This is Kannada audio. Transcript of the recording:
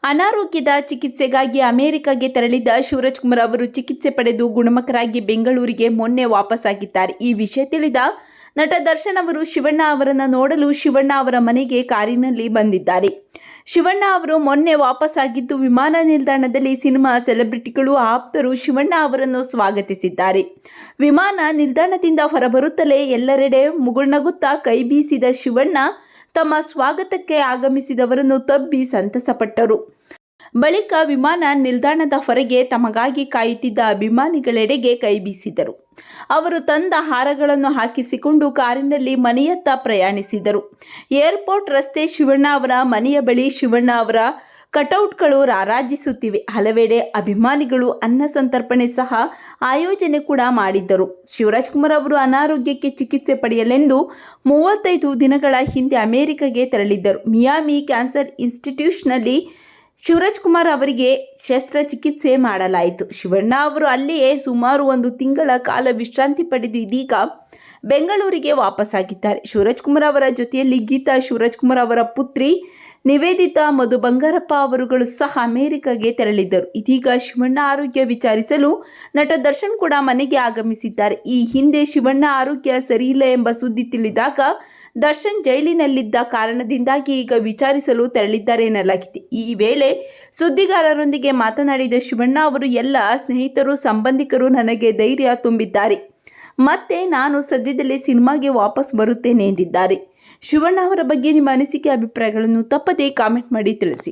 ಅನಾರೋಗ್ಯದ ಚಿಕಿತ್ಸೆಗಾಗಿ ಅಮೆರಿಕಗೆ ತೆರಳಿದ್ದ ಶಿವರಾಜ್ ಕುಮಾರ್ ಅವರು ಚಿಕಿತ್ಸೆ ಪಡೆದು ಗುಣಮುಖರಾಗಿ ಬೆಂಗಳೂರಿಗೆ ಮೊನ್ನೆ ವಾಪಸ್ಸಾಗಿದ್ದಾರೆ. ಈ ವಿಷಯ ತಿಳಿದ ನಟ ದರ್ಶನ್ ಅವರು ಶಿವಣ್ಣ ಅವರನ್ನು ನೋಡಲು ಶಿವಣ್ಣ ಅವರ ಮನೆಗೆ ಕಾರಿನಲ್ಲಿ ಬಂದಿದ್ದಾರೆ. ಶಿವಣ್ಣ ಅವರು ಮೊನ್ನೆ ವಾಪಸ್ಸಾಗಿದ್ದು ವಿಮಾನ ನಿಲ್ದಾಣದಲ್ಲಿ ಸಿನಿಮಾ ಸೆಲೆಬ್ರಿಟಿಗಳು ಆಪ್ತರು ಶಿವಣ್ಣ ಅವರನ್ನು ಸ್ವಾಗತಿಸಿದ್ದಾರೆ. ವಿಮಾನ ನಿಲ್ದಾಣದಿಂದ ಹೊರಬರುತ್ತಲೇ ಎಲ್ಲರೆಡೆ ಮುಗುಳ್ನಗುತ್ತಾ ಕೈ ಬೀಸಿದ ಶಿವಣ್ಣ ತಮ್ಮ ಸ್ವಾಗತಕ್ಕೆ ಆಗಮಿಸಿದವರನ್ನು ತಬ್ಬಿ ಸಂತಸಪಟ್ಟರು. ಬಳಿಕ ವಿಮಾನ ನಿಲ್ದಾಣದ ಹೊರಗೆ ತಮಗಾಗಿ ಕಾಯುತ್ತಿದ್ದ ಅಭಿಮಾನಿಗಳೆಡೆಗೆ ಕೈ ಬೀಸಿದರು. ಅವರು ತಂದ ಹಾರಗಳನ್ನು ಹಾಕಿಸಿಕೊಂಡು ಕಾರಿನಲ್ಲಿ ಮನೆಯತ್ತ ಪ್ರಯಾಣಿಸಿದರು. ಏರ್ಪೋರ್ಟ್ ರಸ್ತೆ ಶಿವಣ್ಣ ಅವರ ಮನೆಯ ಬಳಿ ಶಿವಣ್ಣ ಅವರ ಕಟೌಟ್ಗಳು ರಾರಾಜಿಸುತ್ತಿವೆ. ಹಲವೆಡೆ ಅಭಿಮಾನಿಗಳು ಅನ್ನ ಸಂತರ್ಪಣೆ ಸಹ ಆಯೋಜನೆ ಕೂಡ ಮಾಡಿದ್ದರು. ಶಿವರಾಜ್ ಕುಮಾರ್ ಅವರು ಅನಾರೋಗ್ಯಕ್ಕೆ ಚಿಕಿತ್ಸೆ ಪಡೆಯಲೆಂದು 35 ದಿನಗಳ ಹಿಂದೆ ಅಮೆರಿಕಗೆ ತೆರಳಿದ್ದರು. ಮಿಯಾಮಿ ಕ್ಯಾನ್ಸರ್ ಇನ್ಸ್ಟಿಟ್ಯೂಟ್ನಲ್ಲಿ ಶಿವರಾಜ್ ಕುಮಾರ್ ಅವರಿಗೆ ಶಸ್ತ್ರಚಿಕಿತ್ಸೆ ಮಾಡಲಾಯಿತು. ಶಿವಣ್ಣ ಅವರು ಅಲ್ಲಿಯೇ ಸುಮಾರು 1 ತಿಂಗಳ ಕಾಲ ವಿಶ್ರಾಂತಿ ಪಡೆದು ಇದೀಗ ಬೆಂಗಳೂರಿಗೆ ವಾಪಸ್ಸಾಗಿದ್ದಾರೆ. ಶಿವರಾಜ್ ಕುಮಾರ್ ಅವರ ಜೊತೆಯಲ್ಲಿ ಗೀತಾ ಶಿವರಾಜ್ ಕುಮಾರ್ ಅವರ ಪುತ್ರಿ ನಿವೇದಿತಾ ಮಧು ಬಂಗಾರಪ್ಪ ಅವರುಗಳು ಸಹ ಅಮೆರಿಕಗೆ ತೆರಳಿದ್ದರು. ಇದೀಗ ಶಿವಣ್ಣ ಆರೋಗ್ಯ ವಿಚಾರಿಸಲು ನಟ ದರ್ಶನ್ ಕೂಡ ಮನೆಗೆ ಆಗಮಿಸಿದ್ದಾರೆ. ಈ ಹಿಂದೆ ಶಿವಣ್ಣ ಆರೋಗ್ಯ ಸರಿಯಿಲ್ಲ ಎಂಬ ಸುದ್ದಿ ತಿಳಿದಾಗ ದರ್ಶನ್ ಜೈಲಿನಲ್ಲಿದ್ದ ಕಾರಣದಿಂದಾಗಿ ಈಗ ವಿಚಾರಿಸಲು ತೆರಳಿದ್ದಾರೆ ಎನ್ನಲಾಗಿದೆ. ಈ ವೇಳೆ ಸುದ್ದಿಗಾರರೊಂದಿಗೆ ಮಾತನಾಡಿದ ಶಿವಣ್ಣ ಅವರು ಎಲ್ಲ ಸ್ನೇಹಿತರು ಸಂಬಂಧಿಕರು ನನಗೆ ಧೈರ್ಯ ತುಂಬಿದ್ದಾರೆ. ಮತ್ತೆ ನಾನು ಸದ್ಯದಲ್ಲೇ ಸಿನಿಮಾಗೆ ವಾಪಸ್ ಬರುತ್ತೇನೆ ಎಂದಿದ್ದಾರೆ. ಶಿವಣ್ಣ ಅವರ ಬಗ್ಗೆ ನಿಮ್ಮ ಅನಿಸಿಕೆ ಅಭಿಪ್ರಾಯಗಳನ್ನು ತಪ್ಪದೇ ಕಾಮೆಂಟ್ ಮಾಡಿ ತಿಳಿಸಿ.